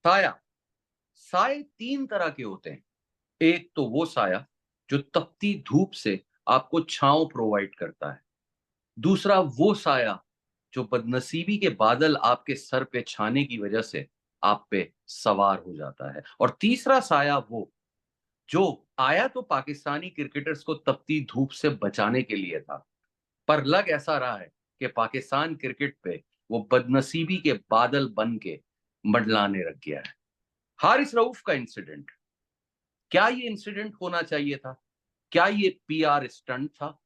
साया, साए तीन तरह के होते हैं। एक तो वो साया जो तपती धूप से आपको छांव प्रोवाइड करता है। दूसरा वो साया जो बदनसीबी के बादल आपके सर पे छाने की वजह से आप पे सवार हो जाता है। और तीसरा साया वो जो आया तो पाकिस्तानी क्रिकेटर्स को तपती धूप से बचाने के लिए था, पर लग ऐसा रहा है कि पाकिस्तान क्रिकेट पे वो बदनसीबी के बादल बन के मंडलाने लग गया है। हारिस रऊफ का इंसिडेंट, क्या ये इंसिडेंट होना चाहिए था? क्या ये पीआर स्टंट था?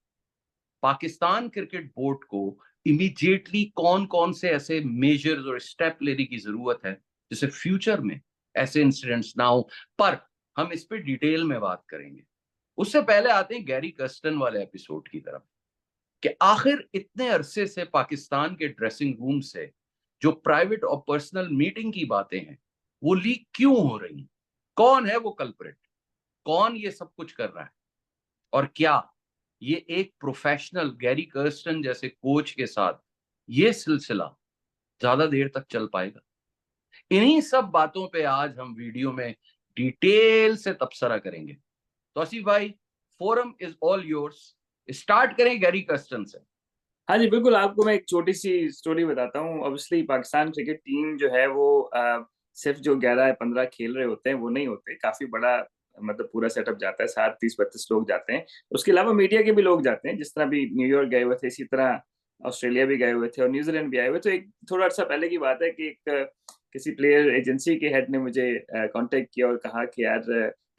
पाकिस्तान क्रिकेट बोर्ड को इमीडिएटली कौन-कौन से ऐसे मेजर्स और स्टेप लेने की जरूरत है जिससे फ्यूचर में ऐसे इंसिडेंट्स ना हो। पर हम इस पे डिटेल में बात करेंगे। उससे पहले आते हैं गैरी कर्स्टन वाले एपिसोड की तरफ कि आखिर इतने अरसे से पाकिस्तान के ड्रेसिंग रूम से जो प्राइवेट और पर्सनल मीटिंग की बातें हैं वो लीक क्यों हो रही हैं? कौन है वो कल्प्रिट? कौन ये सब कुछ कर रहा है? और क्या ये एक प्रोफेशनल गैरी कर्स्टन जैसे कोच के साथ ये सिलसिला ज्यादा देर तक चल पाएगा? इन्हीं सब बातों पे आज हम वीडियो में डिटेल से तबसरा करेंगे। तो आसिफ भाई, forum is all yours. Start करें गैरी कर्स्टन से। हाँ जी, बिल्कुल, आपको मैं एक छोटी-सी स्टोरी बताता हूँ। ऑब्वियसली पाकिस्तान क्रिकेट टीम जो है वो सिर्फ़ जो 11 या 15 खेल रहे होते हैं, वो नहीं होते। काफ़ी बड़ा मतलब पूरा सेटअप जाता है, 60 30-32 लोग जाते हैं। उसके अलावा मीडिया के भी लोग जाते हैं, जिस तरह अभी न्यूयॉर्क गए हुए थे, इसी तरह ऑस्ट्रेलिया भी गए हुए थे और न्यूज़ीलैंड भी आए हुए। तो एक थोड़ा अर्सा पहले की बात है कि एक किसी प्लेयर एजेंसी के हेड ने मुझे कॉन्टैक्ट किया और कहा कि यार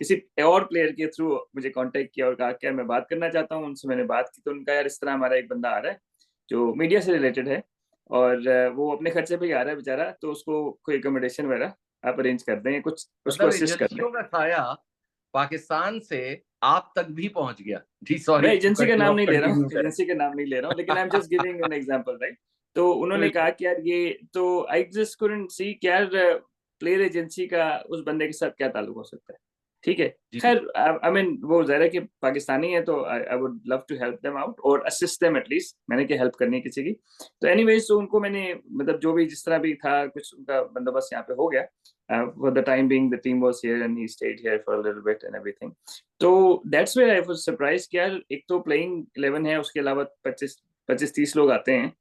किसी और प्लेयर के थ्रू मुझे कॉन्टैक्ट किया और कहा कि यार मैं बात करना चाहता हूँ। उनसे मैंने बात की तो उन्होंने कहा यार इस तरह हमारा एक बंदा आ रहा है जो मीडिया से रिलेटेड है और वो अपने खर्चे पे ही आ रहा है बेचारा, तो उसको कोई अकोमोडेशन वगैरह आप अरेंज कर दें, कुछ उसको मतलब असिस्ट कर दें। एजेंसियों का साया पाकिस्तान से आप तक भी पहुंच गया। जी मैं सॉरी टू एजेंसी का कट यू नाम ऑफ, नहीं ले रहा हूँ कंटिन्यू करें। एजेंसी का नाम नहीं ले रहा हूँ, लेकिन I am just giving an example, right? तो उन्होंने बिल्कुल। कहा कि यार ये तो आई जस्ट कुडन्ट सी कि यार प्लेयर एजेंसी का उस बंदे के साथ क्या ताल्लुक हो सकता है, ठीक है? जी। खैर आई मीन वो ज़ाहिर है कि पाकिस्तानी है तो I would love to help them out और असिस्ट देम एटलीस्ट, मैंने क्या हेल्प करनी है किसी की। तो एनीवेज़ तो उनको मैंने मतलब जो भी जिस तरह भी था कुछ उनका बंदोबस्त यहाँ पे हो गया। For the time being the team was here and he stayed here for a little bit and everything. तो that's where I was surprised कि यार एक तो प्लेइंग 11 है, उसके अलावा 25-30 लोग आते हैं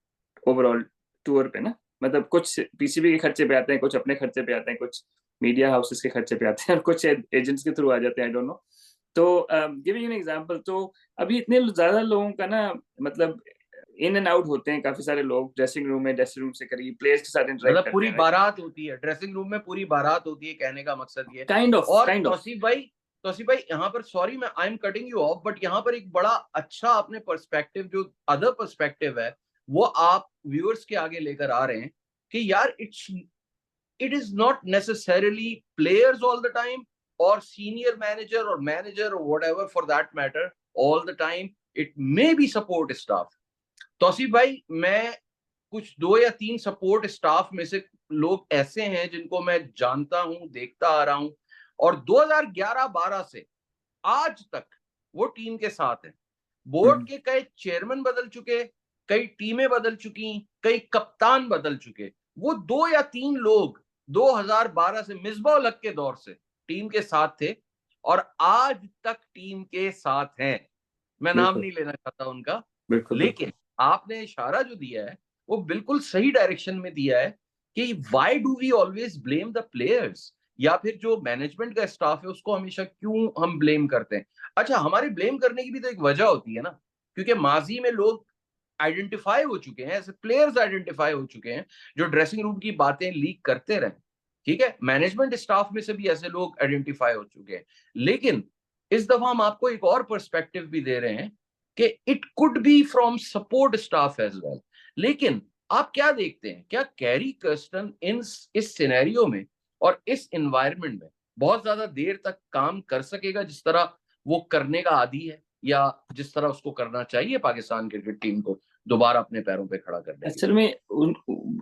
ओवरऑल टूर पे ना। मतलब कुछ पीसीबी के खर्चे पे आते हैं, कुछ अपने खर्चे पे आते हैं, कुछ मीडिया हाउसेस के खर्चे पे आते हैं और कुछ एजेंट्स के थ्रू आ जाते हैं, आई डोंट नो। तो गिविंग एन एग्जांपल, तो अभी इतने ज़्यादा लोगों का ना मतलब इन एंड आउट होते हैं काफ़ी सारे लोग ड्रेसिंग रूम में, ड्रेसिंग रूम से करीब प्लेयर्स के साथ इंटरैक्ट मतलब करते पूरी हैं, राइट? बारात होती है ड्रेसिंग रूम में, पूरी बारात होती है, कहने का मकसद ये। और काइंड ऑफ। तौसीफ भाई यहाँ पर सॉरी मैं I am cutting you of, but यहाँ पर एक बड़ा अच्छा आपने पर्सपेक्टिव, जो अदर पर्सपेक्टिव है वो आप व्यूअर्स के आगे लेकर आ रहे हैं कि यार it is not necessarily players all the time और सीनियर मैनेजर और मैनेजर और whatever for that matter all the time. It may be support staff. Tauseef भाई, मैं कुछ दो या तीन सपोर्ट स्टाफ में से लोग ऐसे हैं जिनको मैं जानता हूं, देखता आ रहा हूं, और 2011-12 से आज तक वो टीम के साथ हैं। बोर्ड हुँ, के कई चेयरमैन बदल चुके, कई टीमें बदल चुकी, कई कप्तान बदल चुके, वो दो या तीन लोग 2012 से मिसबा उल हक के दौर से टीम के साथ थे और आज तक टीम के साथ हैं। मैं नाम बिल्कुल, नहीं लेना चाहता उनका, बिल्कुल, लेकिन बिल्कुल। आपने इशारा जो दिया है वो बिल्कुल सही डायरेक्शन में दिया है कि why do we always blame the players, या फिर जो मैनेजमेंट का स्टाफ है उसको हमेशा क्यों हम ब्लेम करते हैं। अच्छा, हमारी ब्लेम करने की भी तो एक वजह होती है ना, क्योंकि माजी में लोग आइडेंटिफाई हो चुके हैं, ऐसे प्लेयर्स आइडेंटिफाई हो चुके हैं जो ड्रेसिंग रूम की बातें लीक करते रहे। ठीक है, मैनेजमेंट स्टाफ में से भी ऐसे लोग आइडेंटिफाई हो चुके हैं। लेकिन इस दफा हम आपको एक और पर्सपेक्टिव भी दे रहे हैं कि it could be from support staff as well. लेकिन आप क्या देखते हैं, क्या कैरी कर्स्टन इन इस सिनेरियो में और इस एनवायरनमेंट में बहुत ज्यादा देर तक काम कर सकेगा जिस तरह वो करने का आदी है, या जिस तरह उसको करना चाहिए पाकिस्तान क्रिकेट टीम को दोबारा अपने पैरों पे खड़ा करने के असल लिए? में उन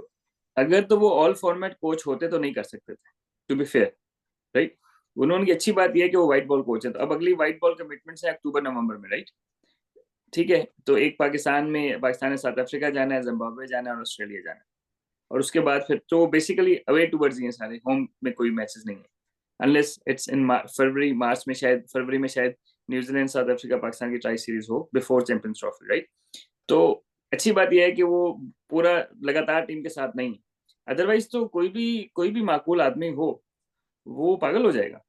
अगर तो वो ऑल फॉर्मेट कोच होते तो नहीं कर सकते थे, टू बी फेयर, राइट? उन्होंने की अच्छी बात ये है कि वो व्हाइट बॉल कोच है, तो अब अगली व्हाइट बॉल कमिटमेंट्स है अक्टूबर-नवंबर में, राइट? ठीक है? तो एक पाकिस्तान ने साउथ अफ्रीका जाना है, ज़िम्बाब्वे जाना है और ऑस्ट्रेलिया जाना है। और उसके बाद फिर तो बेसिकली अवे टूवर्ड्स ये सारे, होम में कोई मैचेस नहीं है, अनलेस इट्स इन फरवरी मार्च में, शायद फरवरी में शायद न्यूजीलैंड साउथ अफ्रीका पाकिस्तान की ट्राई सीरीज हो बिफोर चैंपियंस ट्रॉफी, राइट। तो अच्छी बात यह है कि वो पूरा लगातार टीम के साथ नहीं है, अदरवाइज तो कोई भी माकूल आदमी हो वो पागल हो जाएगा,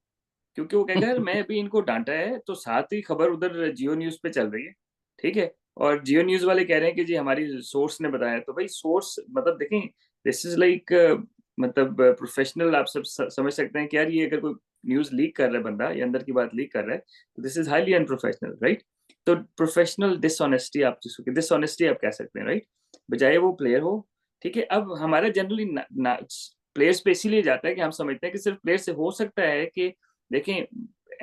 क्योंकि वो कहेगा यार मैं अभी इनको डांटा है, तो साथ ही खबर उधर जियो न्यूज पे चल रही है, ठीक है, और जियो न्यूज वाले कह रहे हैं कि जी हमारी सोर्स ने बताया, तो भाई सोर्स मतलब देखें, दिस इज लाइक मतलब प्रोफेशनल, आप सब समझ सकते हैं कि यार ये अगर कोई न्यूज लीक कर रहा है बंदा, या अंदर की बात लीक कर रहा है, तो this is highly unprofessional, right. तो प्रोफेशनल डिसऑनेस्टी, आप जिसको डिसऑनेस्टी आप कह सकते हैं, राइट, बजाय वो प्लेयर हो, ठीक है। अब हमारा जनरली प्लेयर्स पे इसीलिए जाता है कि हम समझते हैं कि सिर्फ प्लेयर से हो सकता है कि देखें,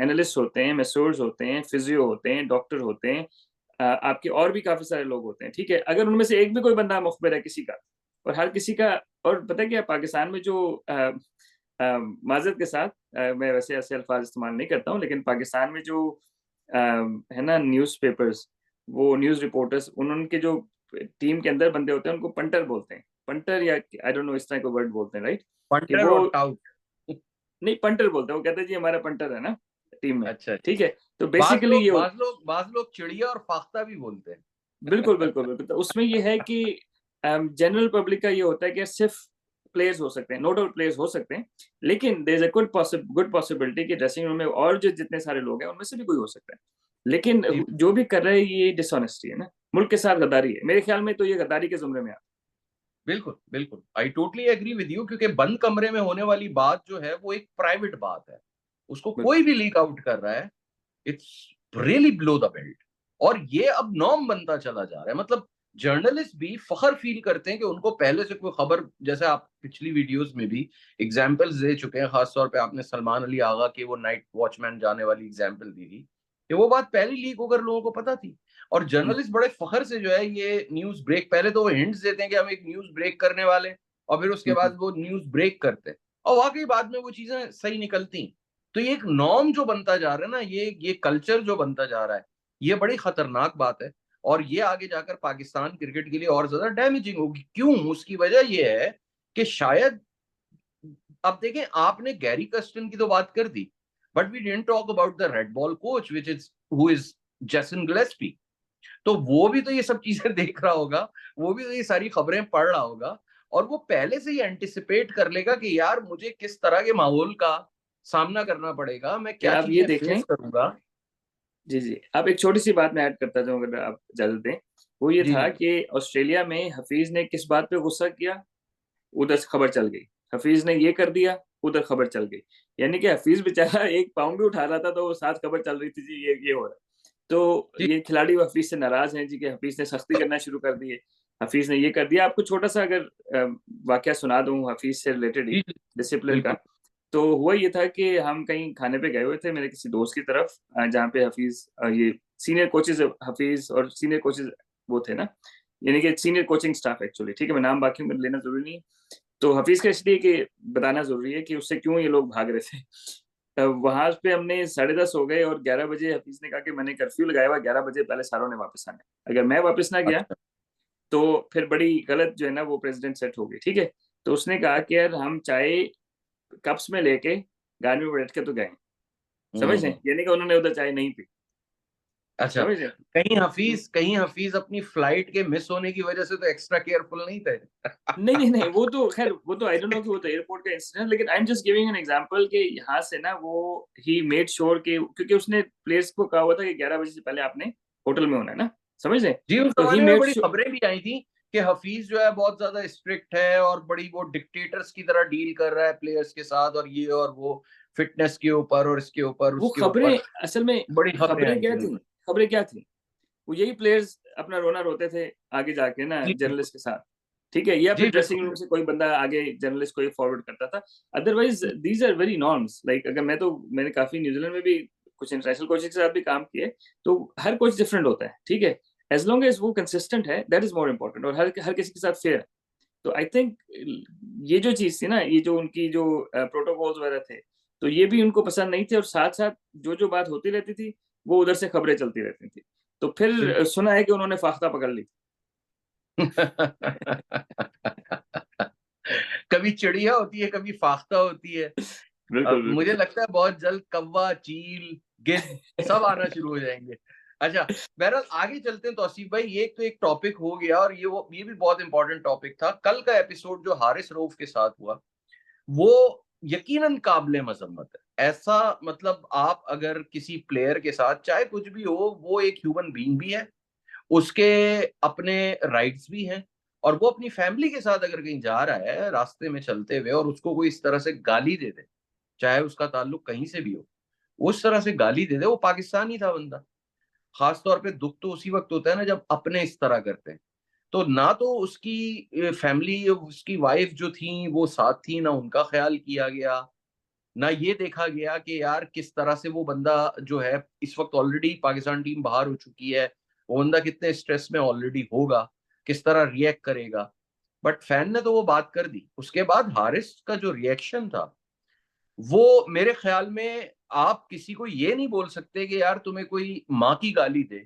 एनालिस्ट होते हैं, मैसोर्स होते हैं, फिजियो होते हैं, डॉक्टर होते हैं, आपके और भी काफी सारे लोग होते हैं, ठीक है। अगर उनमें से एक भी कोई बंदा मुखबिर है किसी का, और हर किसी का, और पता है क्या, पाकिस्तान में जो माजरत के साथ, मैं वैसे ऐसे अल्फाज इस्तेमाल नहीं करता हूँ, लेकिन पाकिस्तान में जो है ना न्यूज़पेपर्स, वो न्यूज़ रिपोर्टर्स, उनके जो टीम के अंदर बंदे होते हैं उनको पंटर बोलते हैं, पंटर या आई डोंट नो इस तरह का वर्ड बोलते हैं, राइट, कि पंटर वो और टाउट। नहीं पंटर बोलते हैं, वो कहते हैं जी हमारा पंटर है ना टीम में, अच्छा। ठीक है। तो बाज बेसिकली लोग ये बाज लोग बाज लोग चिड़िया और फाख्ता भी बोलते बिल्कुल हैं। बिल्कुल बिल्कुल, तो उसमें ये है कि जनरल पब्लिक का ये होता है कि सिर्फ प्लेयर्स हो सकते हैं, नो डाउट प्लेयर्स हो सकते हैं, लेकिन there is a good possibility कि ड्रेसिंग रूम में और जो जितने सारे लोग हैं उनमें से भी कोई हो सकता है, लेकिन जी, जो भी कर रहे हैं ये डिसऑनेस्टी है ना, मुल्क के साथ गद्दारी है, मेरे ख्याल में तो ये गद्दारी के जुमरे में आता बिल्कुल बिल्कुल, I totally agree with you, क्योंकि बंद कमरे में होने वाली बात जो है वो एक प्राइवेट बात है, उसको है। कोई भी लीक आउट कर रहा है, it's really below the belt. और ये अब नॉर्म बनता चला जा रहा है, मतलब जर्नलिस्ट भी फखर फील करते हैं कि उनको पहले से कोई खबर, जैसे आप पिछली वीडियोस में भी एग्जांपल्स दे चुके हैं, खासतौर पे आपने सलमान अली आगा की वो नाइट वॉचमैन जाने वाली एग्जांपल दी थी, कि वो बात पहले लीक होकर लोगों को पता थी, और जर्नलिस्ट बड़े फखर से जो है ये न्यूज ब्रेक, पहले तो वो हिंट्स देते हैं कि हम एक न्यूज ब्रेक करने वाले हैं, और फिर उसके बाद वो न्यूज ब्रेक करते हैं, और वाकई बाद में वो चीजें सही निकलती। तो ये एक नॉर्म जो बनता जा रहा है ना, ये कल्चर जो बनता जा रहा है, ये बड़ी खतरनाक बात है, और ये आगे जाकर पाकिस्तान क्रिकेट के लिए और ज्यादा डैमेजिंग होगी। क्यों? उसकी वजह ये है कि शायद, अब देखें, आपने गैरी कर्स्टन की तो बात कर दी, but we didn't talk about the red ball coach which is who is Jason Gillespie. तो वो भी तो ये सब चीजें देख रहा होगा, वो भी तो ये सारी खबरें पढ़ रहा होगा, और वो पहले से ही एंटिसिपेट कर लेगा कि यार मुझे किस तरह के माहौल का सामना करना पड़ेगा, मैं कि क्या आप ये चीजें देख लें, फेस करूंगा। जी जी, आप एक छोटी सी बात मैं ऐड करता जाऊँ अगर आप इजाजत दें, वो ये जी था जी। कि ऑस्ट्रेलिया में हफीज ने किस बात पे गुस्सा किया, उधर से खबर चल गई, हफीज ने ये कर दिया, उधर खबर चल गई, यानी कि हफीज बेचारा एक पाँव भी उठा रहा था तो वो साथ खबर चल रही थी जी ये हो रहा है। तो जी ये खिलाड़ी हफीज से नाराज हैं जी कि हफीज ने सख्ती करना शुरू कर दी है, हफीज ने ये कर दिया। आपको छोटा सा अगर वाकया सुना दूं हफीज से रिलेटेड ही, जी जी, डिसिप्लिन का, बिल्कुल। तो हुआ ये था कि हम कहीं खाने पे गए हुए थे मेरे किसी दोस्त की तरफ, जहाँ पे हफीज ये सीनियर कोचेज, हफीज और सीनियर कोचेज वो थे ना, यानी कि सीनियर कोचिंग स्टाफ एक्चुअली, ठीक है, मैं नाम बाकी में लेना जरूरी नहीं है। तो हफीज का इसलिए कि बताना जरूरी है कि उससे क्यों ये लोग भाग रहे थे। वहां पे हमने 10:30 हो गए और 11 बजे हफीज ने कहा कि मैंने कर्फ्यू लगाया हुआ, 11 बजे पहले सारों ने वापस आना है, अगर मैं वापस ना गया अच्छा। तो फिर बड़ी गलत जो है ना वो प्रेसिडेंट सेट होगी, ठीक है। तो उसने कहा कि यार हम चाय कप्स में लेके गाड़ी में बैठ के तो गए, समझ रहे हम्म। हैं, यानी कि उन्होंने उधर चाय नहीं पी, अच्छा। समझ रहे हैं? कहीं हफीज अपनी फ्लाइट के मिस होने की वजह से तो एक्स्ट्रा केयरफुल नहीं थे। नहीं नहीं नहीं, वो तो खैर वो तो आई डोंट नो कि वो तो एयरपोर्ट का इंसिडेंट, लेकिन I am just giving an example कि यहाँ से ना वो ही मेड श्योर के, क्योंकि उसने प्लेयर्स को कहा हुआ था कि 11 बजे से पहले आपने होटल में होना है ना, समझ रहे हैं? जी, उस तो ही जमाने में मेड बड़ी श्योर, खबरें भी आई थी कि हफीज जो है बहुत ज्यादा स्ट्रिक्ट है, और बड़ी वो डिक्टेटर्स की तरह डील कर रहा है प्लेयर्स के साथ, और ये और वो, फिटनेस के ऊपर और इसके ऊपर वो उसके ऊपर खबरें असल में, बड़ी खबरें खबरें आई क्या थी, थी, बिल्कुल। खबरें क्या थी, वो यही प्लेयर्स अपना रोना रोते थे आगे जाके ना जी बिल्कुल। जर्नलिस्ट के साथ, ठीक है, या फिर जी ड्रेसिंग बिल्कुल रूम बिल्कुल। से कोई बंदा आगे जर्नलिस्ट को फॉरवर्ड करता था। Otherwise these are very norms, like अगर मैं तो, मैंने काफी न्यूजीलैंड में भी कुछ इंटरनेशनल कोचेस के साथ भी काम किया है, तो हर कोच डिफरेंट होता है, ठीक है, एज लॉन्ग एज वो कंसिस्टेंट है दैट इज मोर इम्पोर्टेंट, और हर हर किसी के साथ फेयर। तो आई थिंक ये जो चीज थी ना, ये जो उनकी जो प्रोटोकॉल्स वगैरह थे, तो ये भी उनको पसंद नहीं थे, और साथ साथ जो जो बात होती रहती थी वो उधर से खबरें चलती रहती थी। तो फिर बिल्कुल। सुना है कि उन्होंने फाख्ता पकड़ ली। कभी चिड़िया होती है, कभी फाख्ता होती है। बिल्कुल मुझे बिल्कुल। लगता है बहुत जल्द कौवा, चील, गिद्ध सब आना शुरू हो जाएंगे। अच्छा, बहरहाल आगे चलते हैं तौसीफ भाई। ये तो एक टॉपिक हो गया, और ये भी बहुत इंपॉर्टेंट टॉपिक था। कल का एपिसोड जो हारिस रऊफ के साथ हुआ, वो यकीनन काबिले मजम्मत है। ऐसा मतलब, आप अगर किसी प्लेयर के साथ, चाहे कुछ भी हो, वो एक ह्यूमन बीइंग भी है, उसके अपने राइट्स भी हैं, और वो अपनी फैमिली के साथ अगर कहीं जा रहा है रास्ते में चलते हुए, और उसको कोई इस तरह से गाली दे दे, चाहे उसका ताल्लुक कहीं से भी हो, उस तरह से गाली दे दे, वो पाकिस्तानी था बंदा। खास तौर पे दुख तो उसी वक्त होता है ना, जब अपने इस तरह करते हैं। तो ना तो उसकी फैमिली, उसकी वाइफ जो थी वो साथ थी, ना उनका ख्याल किया गया, ना ये देखा गया कि यार किस तरह से वो बंदा जो है, इस वक्त ऑलरेडी पाकिस्तान टीम बाहर हो चुकी है, वो बंदा कितने स्ट्रेस में ऑलरेडी होगा, किस तरह रिएक्ट करेगा। बट फैन ने तो वो बात कर दी। उसके बाद हारिस का जो रिएक्शन था, वो मेरे ख्याल में, आप किसी को ये नहीं बोल सकते कि यार तुम्हें कोई माँ की गाली दे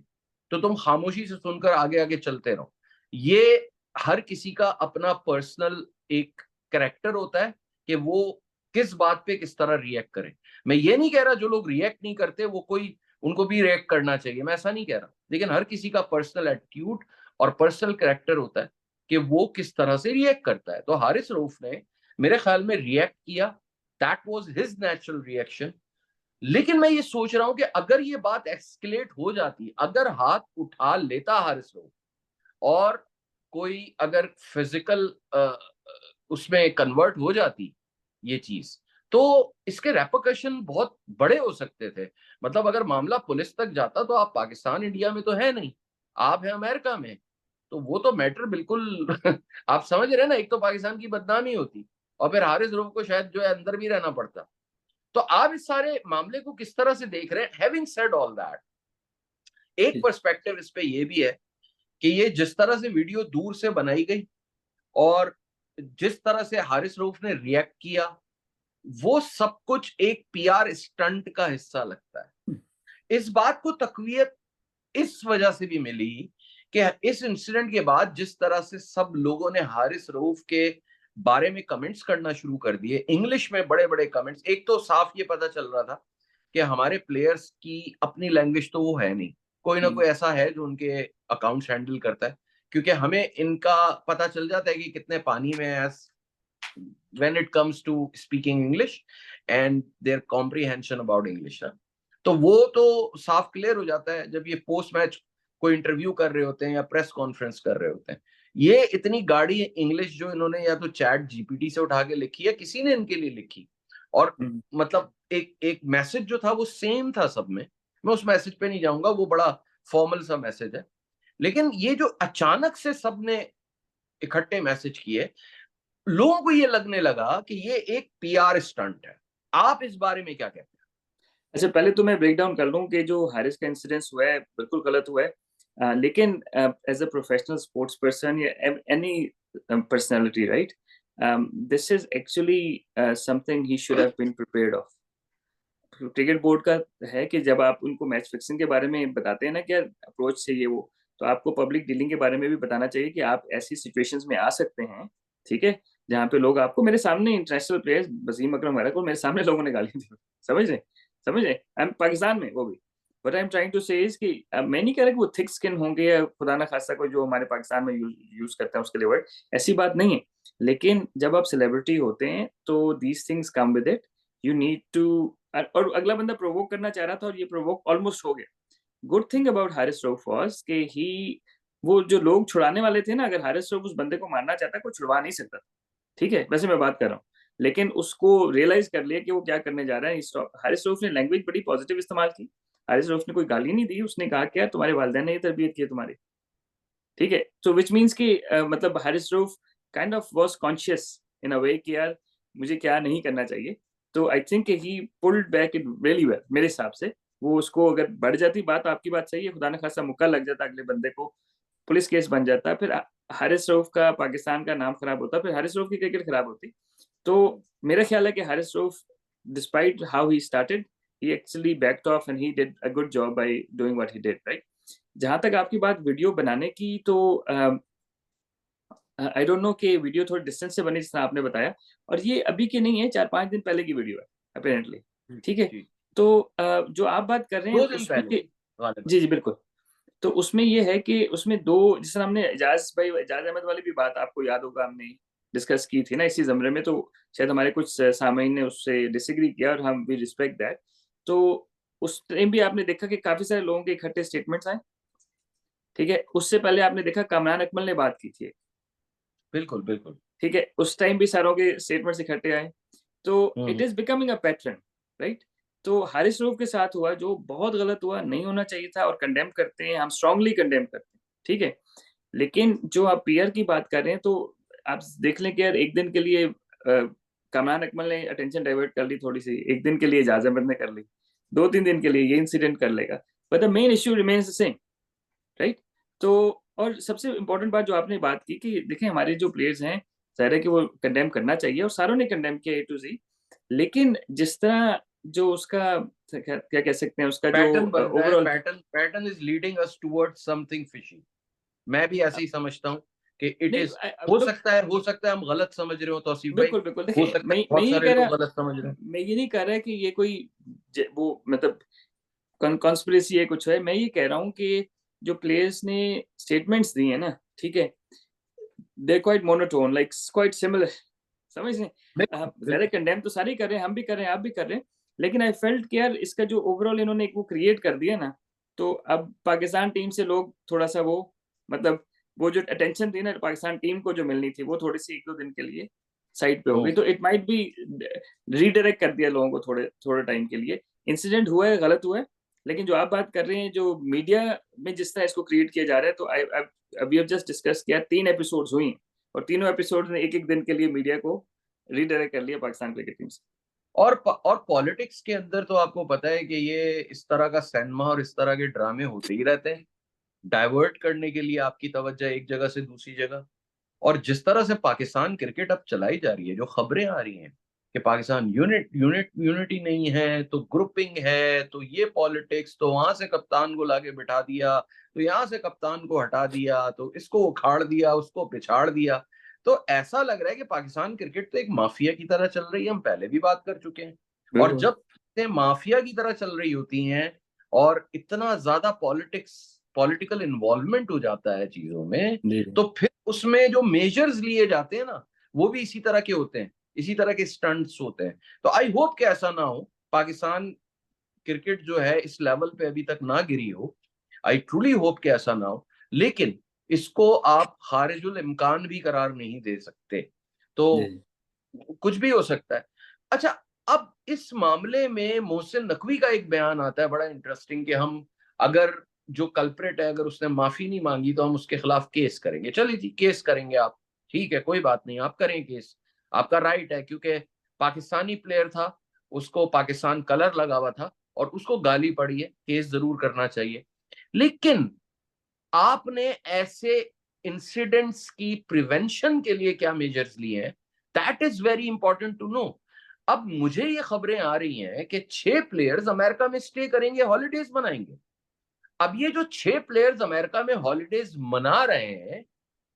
तो तुम खामोशी से सुनकर आगे आगे चलते रहो। ये हर किसी का अपना पर्सनल एक कैरेक्टर होता है कि वो किस बात पे किस तरह रिएक्ट करे। मैं ये नहीं कह रहा जो लोग रिएक्ट नहीं करते वो कोई, उनको भी रिएक्ट करना चाहिए, मैं ऐसा नहीं कह रहा, लेकिन हर किसी का पर्सनल एटीट्यूड और पर्सनल कैरेक्टर होता है कि वो किस तरह से रिएक्ट करता है। तो हारिस रऊफ ने मेरे ख्याल में रिएक्ट किया, that was his natural reaction. लेकिन मैं ये सोच रहा हूं कि अगर ये बात एक्सकेलेट हो जाती, अगर हाथ उठा लेता हारिस रऊफ, और कोई अगर फिजिकल उसमें कन्वर्ट हो जाती ये चीज, तो इसके रेपरकशन बहुत बड़े हो सकते थे। मतलब अगर मामला पुलिस तक जाता, तो आप पाकिस्तान इंडिया में तो है नहीं, आप हैं अमेरिका में, तो वो तो मैटर बिल्कुल आप समझ रहे हैं ना, एक तो पाकिस्तान की बदनामी होती, और फिर हारिस रऊफ को शायद जो है अंदर भी रहना पड़ता। तो आप इस सारे मामले को किस तरह से देख रहे हैं? हैविंग सेड ऑल दैट, एक पर्सपेक्टिव इस पे ये भी है कि ये जिस तरह से वीडियो दूर से बनाई गई, और जिस तरह से हारिस रऊफ ने रिएक्ट किया, वो सब कुछ एक पीआर स्टंट का हिस्सा लगता है। इस बात को तकवीत इस वजह से भी मिली कि इस इंसिडेंट के बाद जिस तरह से सब लोगों ने हारिस रऊफ के बारे में कमेंट्स करना शुरू कर दिए, इंग्लिश में बड़े बड़े कमेंट्स। एक तो साफ ये पता चल रहा था कि हमारे प्लेयर्स की अपनी लैंग्वेज तो वो है नहीं, कोई ना कोई ऐसा है जो उनके अकाउंट्स हैंडल करता है, क्योंकि हमें इनका पता चल जाता है कि कितने पानी में है when it comes to speaking English and their comprehension about English है। तो वो तो साफ क्लियर हो जाता है जब ये पोस्ट मैच कोई इंटरव्यू कर रहे होते हैं या प्रेस कॉन्फ्रेंस कर रहे होते हैं। ये इतनी गाड़ी इंग्लिश जो इन्होंने या तो चैट जीपीटी से उठा के लिखी है, किसी ने इनके लिए लिखी, और मतलब एक एक मैसेज जो था वो सेम था सब में। मैं उस मैसेज पे नहीं जाऊंगा, वो बड़ा फॉर्मल सा मैसेज है, लेकिन ये जो अचानक से सबने इकट्ठे मैसेज किए, लोगों को ये लगने लगा कि ये एक पीआर स्टंट है। आप इस बारे में क्या कहते हैं? अच्छा, पहले तो मैं ब्रेक डाउन कर लूँ कि जो हारिस का इंसिडेंस हुआ है बिल्कुल गलत हुआ है। लेकिन as a professional sports person या any personality, right, this is actually something he should have been prepared of. Cricket board का है कि जब आप उनको मैच फिक्सिंग के बारे में बताते हैं ना, क्या अप्रोच चाहिए वो, तो आपको पब्लिक डीलिंग के बारे में भी बताना चाहिए कि आप ऐसी सिचुएशंस में आ सकते हैं, ठीक है, जहाँ पे लोग आपको, मेरे सामने इंटरनेशनल प्लेयर्स वसीम अकरम वगैरह को मेरे सामने लोगों ने गाली दी, समझ रहे, समझ रहे, आई एम पाकिस्तान में, वो भी। But I am trying to say is कि मैं नहीं कह रहा कि वो थिक स्किन होंगे या खुदा ना खास्ता कोई जो हमारे पाकिस्तान में यूज करते हैं उसके लिए वर्ड, ऐसी बात नहीं है। लेकिन जब आप सेलिब्रिटी होते हैं तो these things come with it, you need to. और अगला बंदा प्रोवोक करना चाह रहा था और ये प्रोवोक ऑलमोस्ट हो गया। Good thing about Haris Rauf was कि ही, वो जो लोग छुड़ाने वाले थे ना, अगर हारिस रऊफ उस बंदे को मारना चाहता कोई छुड़वा नहीं सकता, ठीक है, वैसे मैं बात कर रहा हूँ। लेकिन उसको रियलाइज कर लिया कि वो क्या करने जा रहा है। हारिस रऊफ ने लैंग्वेज बड़ी पॉजिटिव इस्तेमाल की। हारिस रऊफ ने कोई गाली नहीं दी, उसने कहा क्या तुम्हारे वालिदैन ने ये तरबियत की है तुम्हारी, ठीक है। सो विच मीन्स कि मतलब Haris Rauf kind of was conscious in a way कि यार मुझे क्या नहीं करना चाहिए। तो I think he pulled back it really well मेरे हिसाब से। वो उसको अगर बढ़ जाती बात, आपकी बात सही है, खुदा न खासा मुक्का लग जाता अगले बंदे को, पुलिस केस बन जाता, फिर हारिस रऊफ का, पाकिस्तान का नाम खराब होता, फिर हारिस रऊफ की क्रिकेट खराब होती। तो मेरा ख्याल है कि Haris Rauf, despite how he started, he actually backed off and he did a good job by doing what he did, right? जहां तक आपकी बात वीडियो बनाने की, तो आई डोंट नो कि वीडियो थोड़ी डिस्टेंस से बनी जिस तरह आपने बताया, और ये अभी की नहीं है, 4-5 दिन पहले की वीडियो है अपेरेंटली, जी ठीक है? जी। तो जो आप बात कर रहे हैं 2 दिन उसमें पहले ये, गालिबा। जी, जी, बिल्कुल। तो उसमें ये है कि उसमें 2, जिस तरह हमने एजाज अहमद वाली भी बात आपको याद होगा हमने डिस्कस की थी ना इसी ज़मरे में, तो शायद हमारे कुछ सामईन ने उससे डिसएग्री किया और हम वी रिस्पेक्ट दैट। तो उस टाइम भी आपने देखा कि काफ़ी सारे लोगों के इकट्ठे स्टेटमेंट्स आए, ठीक है? उससे पहले आपने देखा कामरान अकमल ने बात की थी, बिल्कुल, बिल्कुल। ठीक है? उस टाइम भी सारों के स्टेटमेंट्स इकट्ठे आए। तो hmm, it hmm. Is becoming a pattern, right? तो हारिस रऊफ के साथ हुआ जो बहुत गलत हुआ, नहीं होना चाहिए था और कंडेम करते हैं, हम स्ट्रांगली कंडेम करते हैं, ठीक है? लेकिन जो आप पीआर की बात कर रहे हैं, तो आप देख लें कि यार एक दिन के लिए कामरान अकमल ने अटेंशन डाइवर्ट कर ली थोड़ी-सी, एक दिन के लिए एजाज अहमद ने कर ली, 2-3 दिन के लिए ये इंसिडेंट कर लेगा, but the main issue remains the same, right? तो और सबसे इम्पोर्टेंट बात जो आपने बात की कि देखिए हमारे जो प्लेयर्स हैं, ज़ाहिर है कि वो कंडेम करना चाहिए और सारों ने कंडेम किया ए टू ज़ेड, लेकिन जिस तरह जो उसका क्या क्या कह सकते हैं उसका जो पैटर्न बन रहा है, overall, pattern is leading us towards something fishy. मैं भी ऐसे ही समझता हूँ कि इट नहीं, इज़ लुक, हो सकता है हम गलत समझ रहे हो तौसीफ भाई, बिल्कुल, बिल्कुल। हो देखिए, सकता है बहुत सारे लोग गलत समझ रहे हैं। मैं ये नहीं कह रहा कि ये कोई वो मतलब कॉन्स्पिरेसी है कुछ है। मैं ये कह रहा हूँ कि जो प्लेयर्स ने स्टेटमेंट्स दी है ना, ठीक है? They are quite monotone, like quite similar, समझ रहे हैं? बिल्कुल, ज़्यादा बिल्कुल। कंडेम तो सारे ही कर रहे हैं, हम भी कर रहे हैं, आप भी कर रहे हैं। लेकिन आई फेल्ट कि यार इसका जो ओवरऑल इन्होंने एक वो क्रिएट कर दिया ना, तो अब पाकिस्तान टीम से लोग थोड़ा-सा वो मतलब वो जो अटेंशन थी ना पाकिस्तान टीम को जो मिलनी थी, वो थोड़ी-सी 1-2 दिन के लिए साइड पे हो हुँ। गई। तो इट माइट बी रीडायरेक्ट कर दिया लोगों को थोड़े थोड़े टाइम के लिए। इंसिडेंट हुआ है, गलत हुआ है, लेकिन जो आप बात कर रहे हैं, जो मीडिया में जिस तरह इसको क्रिएट किया जा रहा है, तो वी हैव जस्ट डिस्कस किया, 3 एपिसोड्स हुई हैं और तीनों एपिसोड्स ने 1-1 दिन के लिए मीडिया को रीडायरेक्ट कर लिया पाकिस्तान क्रिकेट टीम से। और पॉलिटिक्स के अंदर तो आपको पता है कि ये इस तरह का सिनेमा और इस तरह के ड्रामे होते ही रहते हैं, डाइवर्ट करने के लिए आपकी तवज्जो एक जगह से दूसरी जगह। और जिस तरह से पाकिस्तान क्रिकेट अब चलाई जा रही है, जो खबरें आ रही हैं कि पाकिस्तान यूनिटी नहीं है, तो ग्रुपिंग है, तो ये पॉलिटिक्स, तो वहां से कप्तान को लाके बिठा दिया, तो यहाँ से कप्तान को हटा दिया, तो इसको उखाड़ दिया, उसको पिछाड़ दिया। तो ऐसा लग रहा है कि पाकिस्तान क्रिकेट तो एक माफिया की तरह चल रही है, हम पहले भी बात कर चुके हैं। और बिल्कुल। जब चीजें माफिया की तरह चल रही होती हैं और इतना ज्यादा पॉलिटिकल इन्वॉल्वमेंट हो जाता है चीजों में, जी, जी। तो फिर उसमें जो मेजर्स लिए जाते हैं ना, वो भी इसी तरह के होते हैं, इसी तरह के स्टंट्स होते हैं। तो आई होप कि ऐसा ना हो, पाकिस्तान क्रिकेट जो है इस लेवल पे अभी तक ना गिरी हो। आई ट्रूली होप कि ऐसा ना हो, लेकिन इसको आप खारिजुल इम्कान भी करार नहीं दे सकते। तो जी, जी। कुछ भी हो सकता है। अच्छा, अब इस मामले में मोहसिन नकवी का एक बयान आता है बड़ा इंटरेस्टिंग कि हम अगर जो कल्प्रेट है, अगर उसने माफी नहीं मांगी तो हम उसके खिलाफ केस करेंगे। चलिए जी, केस करेंगे आप, ठीक है, कोई बात नहीं, आप करें केस, आपका राइट है, क्योंकि पाकिस्तानी प्लेयर था, उसको पाकिस्तान कलर लगा हुआ था और उसको गाली पड़ी है, केस जरूर करना चाहिए। लेकिन आपने ऐसे इंसिडेंट्स की प्रिवेंशन के लिए क्या मेजर्स लिए हैं, that is very important to know. अब मुझे ये खबरें आ रही हैं कि 6 प्लेयर्स अमेरिका में स्टे करेंगे, हॉलीडेज मनाएंगे। अब ये जो 6 प्लेयर्स अमेरिका में हॉलीडेज मना रहे हैं,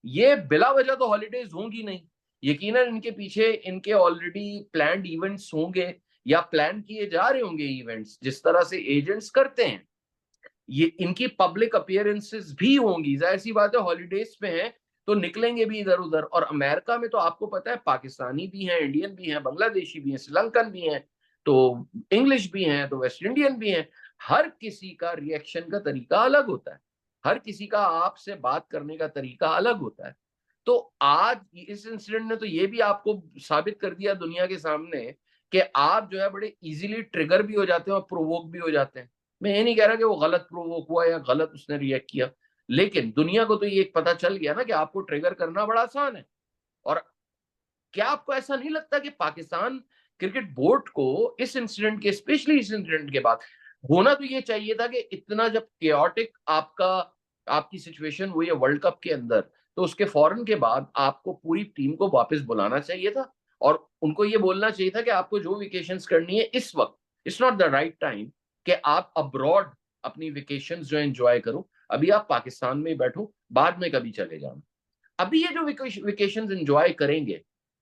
ये बिला वजह तो हॉलीडेज होंगी नहीं। यकीनन इनके पीछे इनके ऑलरेडी प्लान्ड इवेंट्स होंगे या प्लान किए जा रहे होंगे इवेंट्स, जिस तरह से एजेंट्स करते हैं। ये इनकी पब्लिक अपीयरेंसेस भी होंगी, जाहिर सी बात है, हॉलीडेज पे हैं तो निकलेंगे भी इधर उधर। और अमेरिका में तो आपको पता है पाकिस्तानी भी हैं, इंडियन भी हैं, बांग्लादेशी भी हैं, श्रीलंकन भी हैं, तो इंग्लिश भी हैं, तो वेस्ट इंडियन भी हैं। हर किसी का रिएक्शन का तरीका अलग होता है, हर किसी का आपसे बात करने का तरीका अलग होता है। तो आज इस इंसिडेंट ने तो ये भी आपको साबित कर दिया दुनिया के सामने कि आप जो है बड़े इजीली ट्रिगर भी हो जाते हैं और प्रोवोक भी हो जाते हैं। मैं ये नहीं कह रहा कि वो गलत प्रोवोक हुआ या गलत उसने रिएक्ट किया, लेकिन दुनिया को तो ये पता चल गया ना कि आपको ट्रिगर करना बड़ा आसान है। और क्या आपको ऐसा नहीं लगता कि पाकिस्तान क्रिकेट बोर्ड को इस इंसिडेंट के, स्पेशली इस इंसिडेंट के बाद, होना तो ये चाहिए था कि इतना जब केओटिक आपकी सिचुएशन हुई है वर्ल्ड कप के अंदर, तो उसके फौरन के बाद आपको पूरी टीम को वापस बुलाना चाहिए था और उनको ये बोलना चाहिए था कि आपको जो वेकेशंस करनी है इस वक्त, it's not the right time कि आप अब्रॉड अपनी वेकेशंस जो एंजॉय करो। अभी आप पाकिस्तान में बैठो, बाद में कभी चले जाना। अभी ये जो वेकेशन एंजॉय करेंगे,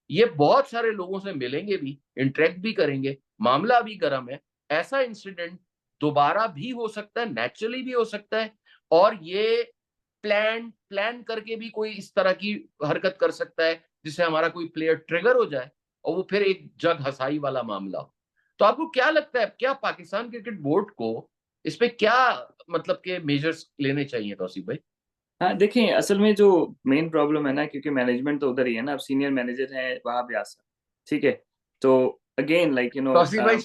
ये बहुत सारे लोगों से मिलेंगे भी, इंटरेक्ट भी करेंगे, मामला अभी गर्म है, ऐसा इंसिडेंट दोबारा भी हो सकता है, नेचुरली भी हो सकता है, और ये प्लान करके भी कोई इस तरह की हरकत कर सकता है जिससे हमारा कोई प्लेयर ट्रिगर हो जाए और वो फिर एक जग हसाई वाला मामला हो। तो आपको क्या लगता है, क्या पाकिस्तान क्रिकेट बोर्ड को इस पे क्या मतलब के मेजर्स लेने चाहिए तौसीफ भाई? हाँ देखिए, असल में जो मेन प्रॉब्लम है ना, क्योंकि मैनेजमेंट तो उधर ही है ना, अब सीनियर मैनेजर है वहां पे आसर, ठीक है। तो again like you know, Tauseef भाई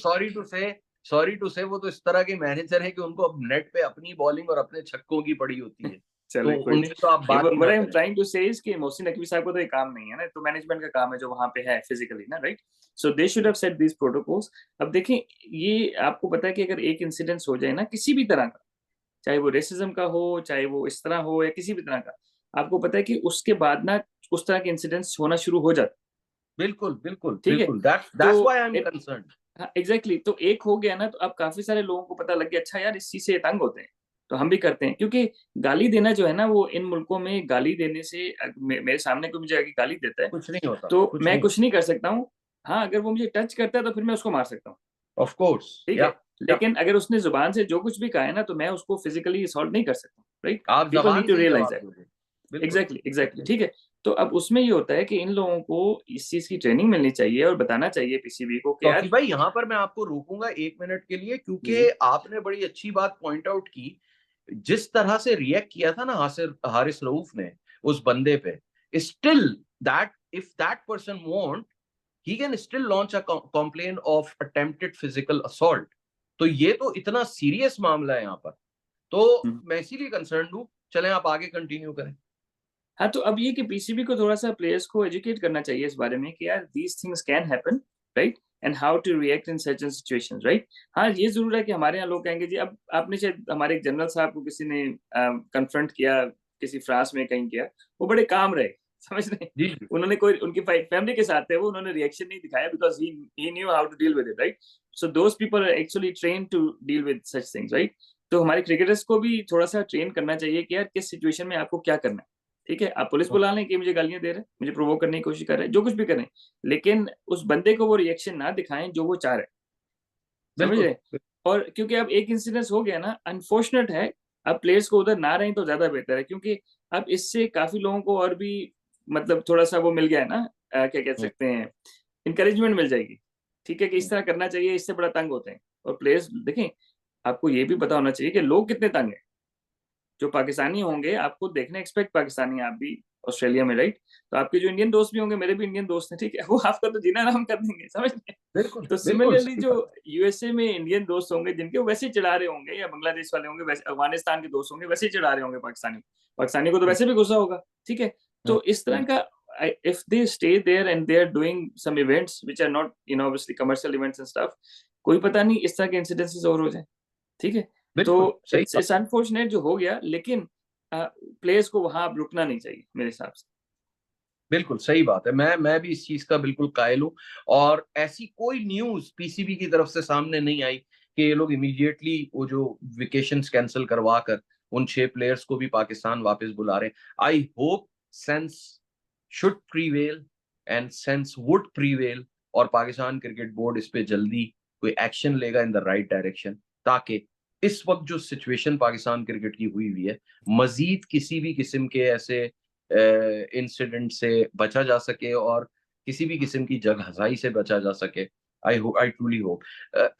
सॉरी टू से वो तो इस तरह के मैनेजर है कि उनको अब नेट पे अपनी बॉलिंग और अपने छक्कों की पड़ी होती है, तो चले कोई नहीं। उनकी तो आप बात ही व्हाट ना आई एम करें। ट्राइंग टू से इज कि मोहसिन नकवी साहब को तो ये काम नहीं है ना, तो मैनेजमेंट का काम है जो वहां पे है फिजिकली ना, right. So they should have set these protocols. अब देखें, ये आपको पता है कि अगर एक इंसिडेंस हो जाए ना किसी भी तरह का, चाहे वो रेसिज्म का हो, चाहे वो इस तरह हो, या किसी भी तरह का, आपको पता है कि उसके बाद ना उस तरह के इंसिडेंट्स होना शुरू हो जाते, बिल्कुल बिल्कुल ठीक है। बिल्कुल, दैट्स तो व्हाई आई एम कंसर्न्ड। हाँ एग्जैक्टली, तो एक हो गया ना, तो अब काफी सारे लोगों को पता लग गया, अच्छा यार इस चीज से ये तंग होते हैं, तो हम भी करते हैं। क्योंकि गाली देना जो है ना, वो इन मुल्कों में गाली देने से मेरे सामने कोई मुझे आके गाली देता है, कुछ नहीं होता, तो कुछ मैं नहीं कुछ होता। नहीं कर सकता हूँ। हाँ, अगर वो मुझे टच करता है तो फिर मैं उसको मार सकता हूँ, ऑफ कोर्स। ठीक या है। लेकिन अगर उसने जुबान से जो कुछ भी कहा है ना, तो मैं उसको फिजिकली असॉल्ट नहीं कर सकता, राइट। आप पीपल नीड जबान टू से ही रियलाइज जवाब दैट। दोगे। बिल्कुल एग्जैक्टली एग्जैक्टली, बिल्कुल। ठीक है। तो अब उसमें ये होता है कि इन लोगों को इस चीज की ट्रेनिंग मिलनी चाहिए और बताना चाहिए पीसीबी को कि तौसीफ यार। भाई यहाँ पर मैं आपको रोकूंगा 1 मिनट के लिए, जी क्योंकि जी। आपने बड़ी अच्छी बात पॉइंट आउट की। जिस तरह से रिएक्ट किया था ना हारिस रऊफ ने उस बंदे पे, still that if that person want, he can still launch a complain of attempted physical assault. तो ये तो इतना सीरियस मामला है यहाँ पर, तो हम्म। मैं इसीलिए कंसर्न हूँ। चलें आप आगे कंटिन्यू करें। हाँ, तो अब ये कि पीसीबी को थोड़ा सा प्लेयर्स को एजुकेट करना चाहिए इस बारे में कि यार these things can happen, right, and how to react in such situations, right. हाँ, ये जरूर है कि हमारे यहाँ लोग कहेंगे जी, अब आपने शायद हमारे एक जनरल साहब को किसी ने कन्फ्रंट किया, किसी फ्रांस में कहीं किया, वो बड़े काम रहे, समझ रहे हैं? जी जी। उन्होंने कोई उनकी फैमिली के साथ थे वो, उन्होंने रिएक्शन नहीं दिखाया because he knew how to deal with it, right. So those people are actually train to deal with such things, right. तो हमारे क्रिकेटर्स को भी थोड़ा सा ट्रेन करना चाहिए कि यार किस सिचुएशन में आपको क्या करना है, ठीक है। आप पुलिस बुला लें कि मुझे गालियां दे रहे हैं, मुझे प्रोवोक करने की कोशिश कर रहे हैं, जो कुछ भी करें, लेकिन उस बंदे को वो रिएक्शन ना दिखाएं जो वो चाह रहे हैं, समझ बिल्कुल रहे हैं? और क्योंकि अब एक इंसिडेंस हो गया ना, अनफॉर्चुनेट है। अब प्लेयर्स को उधर ना रहें तो ज्यादा बेहतर है, क्योंकि अब इससे काफी लोगों को और भी मतलब थोड़ा सा वो मिल गया है ना, क्या कह सकते हैं, इंकरेजमेंट मिल जाएगी, ठीक है, कि इस तरह करना चाहिए, इससे बड़ा तंग होते हैं। और प्लेयर्स देखें, आपको ये भी पता होना चाहिए कि लोग कितने तंग हैं। जो पाकिस्तानी होंगे, आपको देखने एक्सपेक्ट पाकिस्तानी हैं आप भी ऑस्ट्रेलिया में, राइट। तो आपके जो इंडियन दोस्त भी होंगे, मेरे भी इंडियन दोस्त हैं, ठीक है, वो आपका तो जीना आराम कर देंगे, समझ रहे हैं? बिल्कुल तो बिल्कुल सिमिलरली सही जो बात। यूएसए में इंडियन दोस्त होंगे जिनके वो वैसे ही चिढ़ा रहे होंगे, या बांग्लादेश वाले होंगे वैसे, अफगानिस्तान के दोस्त होंगे वैसे ही चिढ़ा रहे होंगे पाकिस्तानी, पाकिस्तानी को तो हम्म, वैसे भी गुस्सा होगा, ठीक है। हम्म, तो इस तरह का, if they stay there and they are doing some events which are not, obviously commercial events and stuff, कोई पता नहीं इस तरह के इंसिडेंसेस और हो जाए, ठीक है। तो बिल्कुल सही इट्स बात। इट्स अनफॉर्चुनेट जो हो गया, लेकिन प्लेयर्स को वहां अब रुकना नहीं चाहिए मेरे हिसाब से। बिल्कुल सही बात है, मैं भी इस चीज का बिल्कुल कायल हूँ। और ऐसी कोई न्यूज पीसीबी की तरफ से सामने नहीं आई कि ये लोग इमीडिएटली वो जो वेकेशंस कैंसिल करवा कर उन 6 प्लेयर्स को भी पाकिस्तान वापस बुला रहे हैं। I hope sense should prevail and sense would prevail, और पाकिस्तान क्रिकेट बोर्ड इस पे जल्दी कोई एक्शन लेगा इन द राइट डायरेक्शन, ताकि इस वक्त जो सिचुएशन पाकिस्तान क्रिकेट की हुई है, मजीद किसी भी किस्म के ऐसे इंसिडेंट से बचा जा सके और किसी भी किस्म की जगहजाई से बचा जा सके। I truly hope.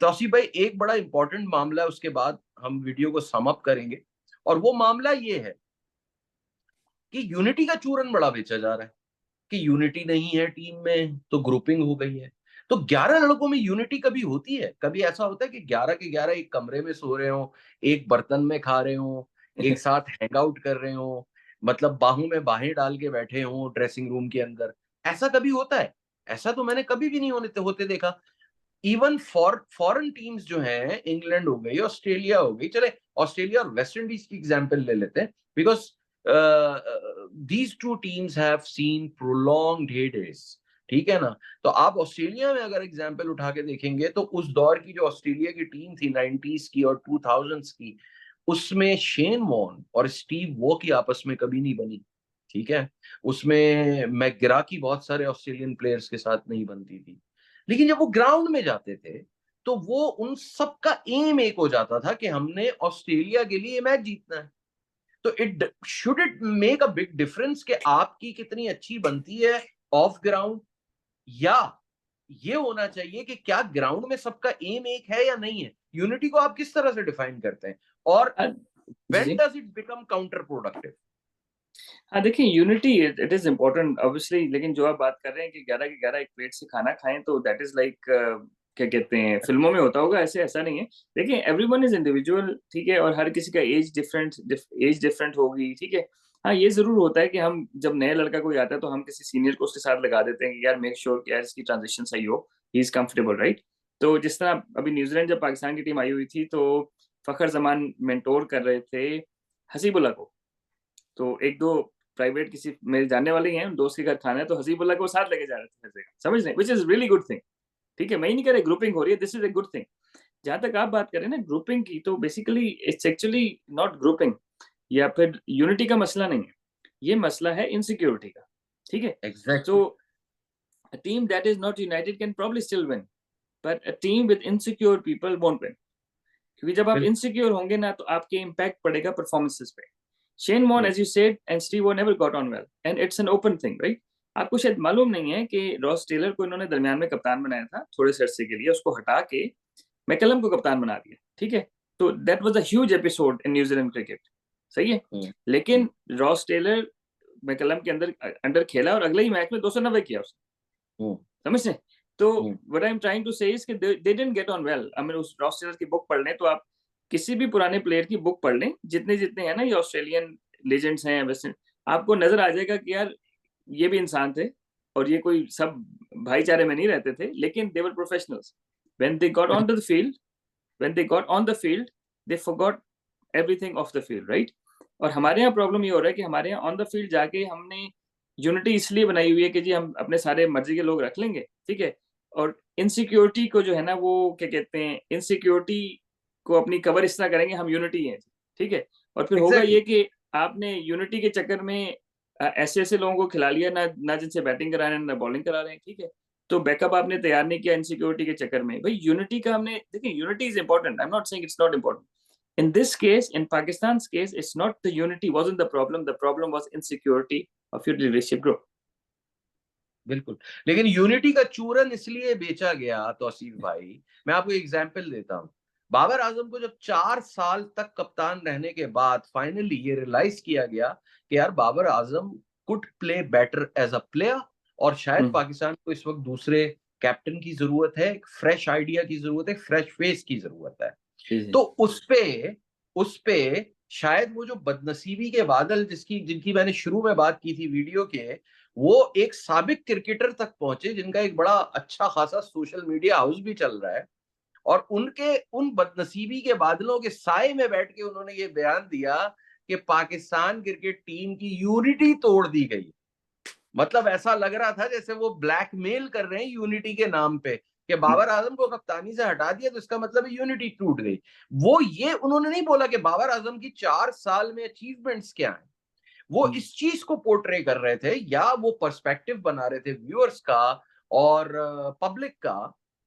तौसीफ भाई, एक बड़ा इंपॉर्टेंट मामला है, उसके बाद हम वीडियो को सम अप करेंगे, और वो मामला ये है कि यूनिटी का चूरन बड़ा बेचा जा रहा है कि यूनिटी नहीं है टीम में तो ग्रुपिंग हो गई है। तो 11 लड़कों में यूनिटी कभी होती है? कभी ऐसा होता है कि 11 के 11 एक कमरे में सो रहे हो, एक बर्तन में खा रहे हो, एक साथ हैंग आउट कर रहे हो, मतलब बाहों में बाहें डाल के बैठे हो ड्रेसिंग रूम के अंदर? ऐसा कभी होता है? ऐसा तो मैंने कभी भी नहीं होते देखा। इवन फॉरेन टीम्स जो हैं, इंग्लैंड हो गई, ऑस्ट्रेलिया हो गई, चले ऑस्ट्रेलिया और वेस्ट इंडीज की एग्जांपल ले लेते हैं, because these two teams have seen prolonged heydays, ठीक है ना। तो आप ऑस्ट्रेलिया में अगर एग्जांपल उठा के देखेंगे तो उस दौर की जो ऑस्ट्रेलिया की टीम थी 90s की और 2000s की, उसमें शेन वॉर्न और स्टीव वॉ की आपस में कभी नहीं बनी, ठीक है, उसमें मैकग्रा बहुत सारे ऑस्ट्रेलियन प्लेयर्स के साथ नहीं बनती थी, लेकिन जब वो ग्राउंड में जाते थे तो वो उन सबका एम एक हो जाता था कि हमने ऑस्ट्रेलिया के लिए मैच जीतना है। तो it make a big difference कि आपकी कितनी अच्छी बनती है ऑफ ग्राउंड, या ये होना चाहिए कि क्या ग्राउंड में सबका एम एक है या नहीं है। यूनिटी को आप किस तरह से डिफाइन करते हैं, और जी व्हेन जी। Does it become counterproductive? हाँ देखिए, unity it is important obviously, लेकिन जो आप बात कर रहे हैं कि 11 के 11 एक प्लेट से खाना खाएं, तो दैट इज लाइक क्या कहते हैं, फिल्मों में होता होगा, ऐसे ऐसा नहीं है। देखिए एवरीवन इज इंडिविजुअल, ठीक है, और हर किसी का एज डिफरेंट होगी, ठीक है। हाँ ये जरूर होता है कि हम जब नया लड़का कोई आता है तो हम किसी सीनियर को उसके साथ लगा देते हैं कि यार मेक श्योर कि यार इसकी ट्रांजिशन सही हो, ही इज कंफर्टेबल, राइट। तो जिस तरह अभी न्यूजीलैंड जब पाकिस्तान की टीम आई हुई थी, तो फखर जमान मेंटोर कर रहे थे हसीबुल्ला को। तो एक दो प्राइवेट किसी मेरे जानने वाले ही हैं, दोस्त के घर खाना है, तो हसीबुल्ला को साथ लेके जा रहे थे हर जगह, समझ रहे हैं, which is really good thing. ठीक है, मैं ही नहीं कह रहा ग्रुपिंग हो रही है, this is a good thing. जहां तक आप बात करें ना ग्रुपिंग की, तो basically it's actually not grouping या फिर यूनिटी का मसला नहीं है, ये मसला है इनसिक्योरिटी का। ठीक है, so exactly. a team that is not united can probably still win, but a team with insecure people won't win, क्योंकि जब आप बिल्कुल। इनसिक्योर होंगे ना, तो आपके इम्पैक्ट पड़ेगा परफॉर्मेंसेस पे। Shane Warne, as you said, and Steve Waugh never got on well, and it's an open thing, right. आपको शायद मालूम नहीं है कि रॉस टेलर को इन्होंने दरमियान में कप्तान बनाया था थोड़े से अरसे के लिए, उसको हटा के मैकलम को कप्तान बना दिया, ठीक है। तो that was a huge episode in New Zealand cricket, सही है। लेकिन रॉस टेलर मैकलम के अंदर अंडर खेला और अगले ही मैच में 290 किया उसने, समझ रहे। तो what I am trying to say is कि they didn't get on well. I mean उस रॉस टेलर की बुक पढ़ लें, तो आप किसी भी पुराने प्लेयर की बुक पढ़ लें, जितने जितने हैं ना ये ऑस्ट्रेलियन लेजेंड्स हैं वेस्टर्न, आपको नजर आ जाएगा कि यार ये भी इंसान थे, और ये कोई सब भाईचारे में नहीं रहते थे, लेकिन they were professionals. When they got on to the field, when they got on the field, they forgot everything off the field, right? और हमारे यहाँ प्रॉब्लम ये हो रहा है कि हमारे यहाँ ऑन द फील्ड जाके हमने यूनिटी इसलिए बनाई हुई है कि जी हम अपने सारे मर्जी के लोग रख लेंगे, ठीक है। और इनसिक्योरिटी को जो है ना, वो क्या कहते हैं, इनसिक्योरिटी को अपनी कवर इस तरह करेंगे हम यूनिटी हैं, ठीक है। और फिर होगा एग्जैक्टली। ये कि आपने यूनिटी के चक्कर में ऐसे ऐसे लोगों को खिला लिया ना, ना जिनसे बैटिंग करा रहे हैं ना बॉलिंग करा रहे हैं, ठीक है। तो बैकअप आपने तैयार नहीं किया इनसिक्योरिटी के चक्कर में। भाई यूनिटी का हमने, देखिए unity is important, I am not saying it's not important. In this case, in Pakistan's case, it's not the unity wasn't the problem. The problem was insecurity of your leadership group. बिल्कुल, लेकिन unity का चूरन इसलिए बेचा गया तौसीफ भाई, मैं आपको एग्जांपल देता हूँ। बाबर आजम को जब 4 साल तक कप्तान रहने के बाद फाइनली ये रियलाइज किया गया कि यार Babar Azam could play better as a player, और शायद पाकिस्तान को इस वक्त दूसरे कैप्टन की जरूरत है, एक फ्रेश आइडिया की जरूरत है, फ्रेश फेस की जरूरत है। तो उस पे शायद वो जो बदनसीबी के बादल जिनकी मैंने शुरू में बात की थी वीडियो के, वो एक साबिक क्रिकेटर तक पहुंचे जिनका एक बड़ा अच्छा खासा सोशल मीडिया हाउस भी चल रहा है, और उनके उन बदनसीबी के बादलों के साए में बैठ के उन्होंने ये बयान दिया कि पाकिस्तान क्रिकेट टीम की यूनिटी तोड़ दी गई। मतलब ऐसा लग रहा था जैसे वो ब्लैकमेल कर रहे हैं यूनिटी के नाम पे, कि बाबर आजम को कप्तानी से हटा दिया तो इसका मतलब यूनिटी टूट गई। वो ये उन्होंने नहीं बोला कि बाबर आजम की 4 साल में अचीवमेंट्स क्या हैं, वो इस चीज को पोर्ट्रे कर रहे थे, या वो पर्सपेक्टिव बना रहे थे व्यूअर्स का और पब्लिक का,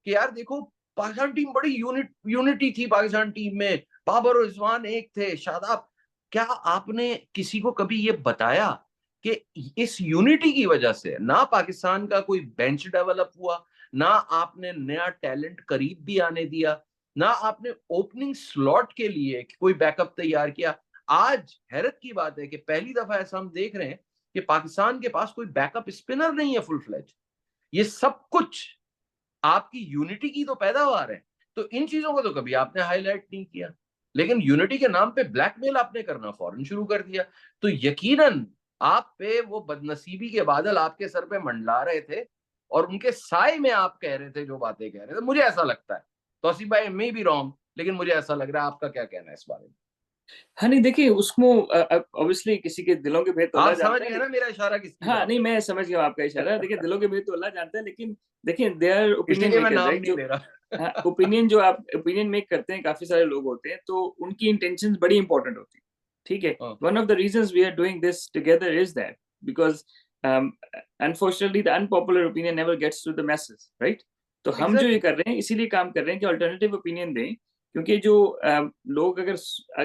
कि यार देखो पाकिस्तान टीम बड़ी यूनिटी थी, पाकिस्तान टीम में बाबर और रिजवान एक थे, शादाब। क्या आपने किसी को कभी ये बताया कि इस यूनिटी की वजह से ना पाकिस्तान का कोई बेंच डेवलप हुआ, ना आपने नया टैलेंट करीब भी आने दिया, ना आपने ओपनिंग स्लॉट के लिए कोई बैकअप तैयार किया। आज हैरत की बात है कि पहली दफा ऐसा हम देख रहे हैं कि पाकिस्तान के पास कोई बैकअप स्पिनर नहीं है फुल फ्लेज। ये सब कुछ आपकी यूनिटी की तो पैदावार है। तो इन चीजों को तो कभी आपने हाईलाइट नहीं किया, लेकिन यूनिटी के नाम पे ब्लैकमेल आपने करना फौरन शुरू कर दिया। तो यकीनन आप पे वो बदनसीबी के बादल आपके सर पे मंडला रहे थे, और उनके साए में आप कह रहे थे जो बातें कह रहे थे। मुझे ऐसा लगता है, तौसीफ भाई मे बी रॉन्ग, लेकिन मुझे ऐसा लग रहा है। आपका क्या कहना है इस बारे में? हाँ नहीं देखिए, उसको ऑब्वियसली किसी के दिलों के भेद तो अल्लाह आप समझ जानता है, गए ना मेरा इशारा किसकी हाँ तरफ नहीं मैं समझ गया आपका इशारा। देखिए है? दिलों के भेद तो अल्लाह जानता है, लेकिन देखिए दे आर ओपिनियन इसलिए मैं मेकर्स, नाम राइट। नहीं जो ले रहा। हाँ, ओपिनियन जो आप ओपिनियन मेक करते हैं, काफी सारे लोग होते हैं, तो उनकी इंटेंशंस बड़ी इंपॉर्टेंट होती है, ठीक है। हाँ, one of the reasons we are doing this together is that because unfortunately the unpopular opinion never gets to the masses, right? तो हम जो ये कर रहे हैं इसीलिए काम कर रहे हैं कि अल्टरनेटिव ओपिनियन दें, क्योंकि जो लोग अगर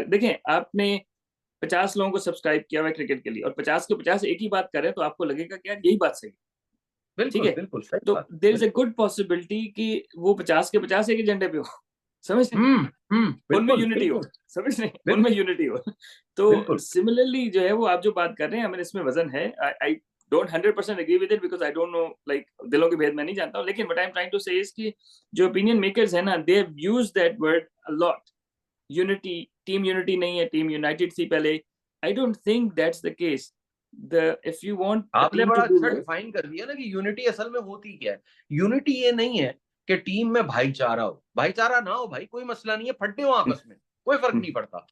देखें आपने 50 लोगों को सब्सक्राइब किया हुआ है क्रिकेट के लिए और 50 के 50 एक ही बात कर रहे हैं, तो आपको लगेगा कि यार यही बात सही है, ठीक बिल्कुल है? बिल्कुल सही तो बात। There is a good possibility कि वो 50 के 50 एक एजेंडे पे हो, समझ रहे हैं? उनमें बिल्कुल यूनिटी हो, बिल्कुल समझ रहे हैं? उनमें बिल्कुल यूनिटी हो। तो बिल्कुल। सिमिलरली जो है वो आप जो बात कर रहे हैं, हमें इसमें वजन है। I don't 100% agree with it because I don't know like दिलों के भेद मैं नहीं जानता हूँ, लेकिन what I am trying to say is कि जो ओपिनियन मेकर्स है ना, they have used that word a lot. Unity, team unity नहीं है, टीम यूनाइटेड थी पहले। I don't think that's the case. The if you want a आपने team to बड़ा डू अच्छा वेल, डिफाइन कर दिया ना कि यूनिटी असल में होती क्या है। यूनिटी ये नहीं है कि टीम में भाईचारा हो, भाईचारा ना हो भाई कोई मसला नहीं है, फटने हो आपस में, कोई फर्क नहीं पड़ता।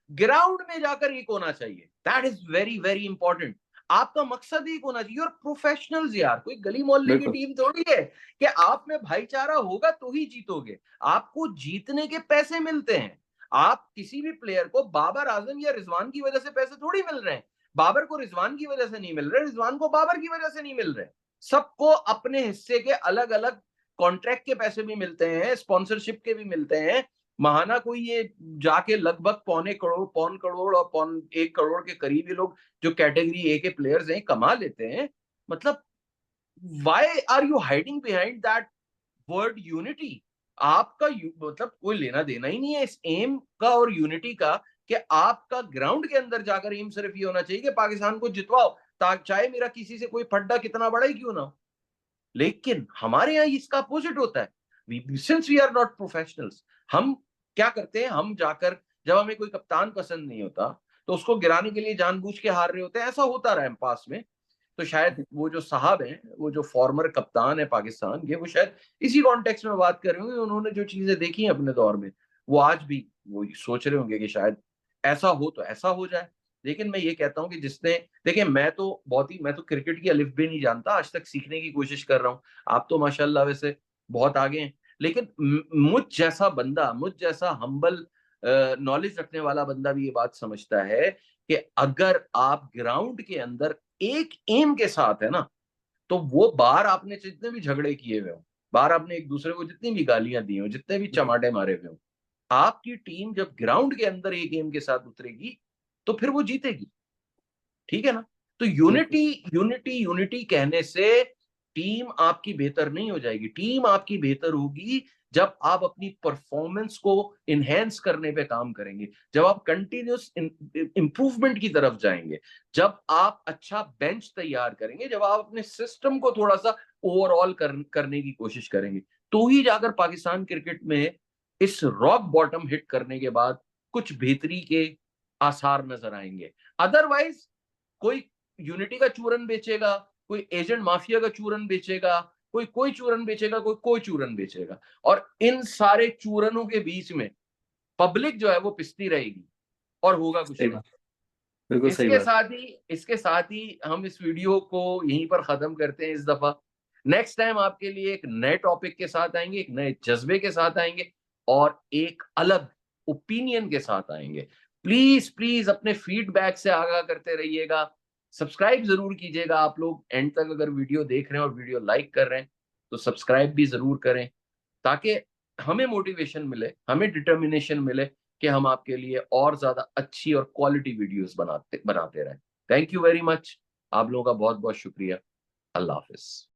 ग्राउंड में जाकर एक होना चाहिए, that is very very important. आपका मकसद एक होना चाहिए, और प्रोफेशनल्स यार, कोई गली मोहल्ले की बिल्कुल, टीम थोड़ी है कि आप में भाईचारा होगा तो ही जीतोगे। आपको जीतने के पैसे मिलते हैं। आप किसी भी प्लेयर को बाबर आजम या रिजवान की वजह से पैसे थोड़ी मिल रहे हैं। बाबर को रिजवान की वजह से नहीं मिल रहे, रिजवान को बाबर की वजह से नहीं मिल रहे। सबको अपने हिस्से के अलग अलग कॉन्ट्रैक्ट के पैसे भी मिलते हैं, स्पॉन्सरशिप के भी मिलते हैं। महाना कोई ये जाके लगभग पौन करोड़ और 1 करोड़ के करीब ये लोग जो कैटेगरी ए के प्लेयर्स हैं कमा लेते हैं। मतलब why are you hiding behind that word unity? आपका मतलब कोई लेना देना ही नहीं है इस एम का और यूनिटी का, कि आपका ग्राउंड के अंदर जाकर एम सिर्फ ये होना चाहिए कि पाकिस्तान को जितवाओ, चाहे मेरा किसी से कोई फड्डा कितना बड़ा ही क्यों ना हो। लेकिन हमारे यहाँ इसका अपोजिट होता है। Since we are not professionals, हम क्या करते हैं, हम जाकर जब हमें कोई कप्तान पसंद नहीं होता तो उसको गिराने के लिए जानबूझ के हार रहे होते हैं। ऐसा होता रहा है पास में। तो शायद वो जो साहब हैं, वो जो फॉर्मर कप्तान है पाकिस्तान के, वो शायद इसी कॉन्टेक्स्ट में बात कर रहे होंगे। उन्होंने जो चीजें देखी हैं अपने दौर में, वो आज भी वो सोच रहे होंगे कि शायद ऐसा हो तो ऐसा हो जाए। लेकिन मैं ये कहता हूँ कि जिसने, देखिए मैं तो क्रिकेट की अलिफ भी नहीं जानता, आज तक सीखने की कोशिश कर रहा हूँ। आप तो माशाल्लाह वैसे बहुत आगे हैं। लेकिन मुझ जैसा बंदा, मुझ जैसा हम्बल नॉलेज रखने वाला बंदा भी ये बात समझता है कि अगर आप ग्राउंड के अंदर एक एम के साथ है ना, तो वो बाहर आपने जितने भी झगड़े किए हुए हो, बाहर आपने एक दूसरे को जितनी भी गालियां दी हो, जितने भी चमाटे मारे हुए हो, आपकी टीम जब ग्राउंड के अंदर एक एम के साथ उतरेगी तो फिर वो जीतेगी। ठीक है ना? तो बिल्कुल, यूनिटी यूनिटी यूनिटी कहने से टीम आपकी बेहतर नहीं हो जाएगी। टीम आपकी बेहतर होगी जब आप अपनी परफॉर्मेंस को इनहेंस करने पे काम करेंगे, जब आप कंटिन्यूस इंप्रूवमेंट की तरफ जाएंगे, जब आप अच्छा बेंच तैयार करेंगे, जब आप अपने सिस्टम को थोड़ा सा ओवरऑल करने की कोशिश करेंगे, तो ही जाकर पाकिस्तान क्रिकेट में इस रॉक बॉटम हिट करने के बाद कुछ बेहतरी के आसार नजर आएंगे। अदरवाइज कोई यूनिटी का चूरन बेचेगा, कोई एजेंट माफिया का चूरन बेचेगा, कोई चूरन बेचेगा, कोई चूरन बेचेगा, और इन सारे चूरनों के बीच में पब्लिक जो है वो पिसती रहेगी और होगा कुछ सही नहीं। बात, बिल्कुल सही बात। इसके साथ ही हम इस वीडियो को यहीं पर खत्म करते हैं इस दफा। नेक्स्ट टाइम आपके लिए एक नए टॉपिक के साथ आएंगे, एक नए जज्बे के साथ आएंगे, और एक अलग ओपिनियन के साथ आएंगे। प्लीज प्लीज अपने फीडबैक से आगाह करते रहिएगा। सब्सक्राइब जरूर कीजिएगा। आप लोग एंड तक अगर वीडियो देख रहे हैं और वीडियो लाइक कर रहे हैं तो सब्सक्राइब भी जरूर करें, ताकि हमें मोटिवेशन मिले, हमें डिटर्मिनेशन मिले कि हम आपके लिए और ज्यादा अच्छी और क्वालिटी वीडियोस बनाते बनाते रहें। Thank you very much. आप लोगों का बहुत बहुत शुक्रिया। अल्लाह हाफिज।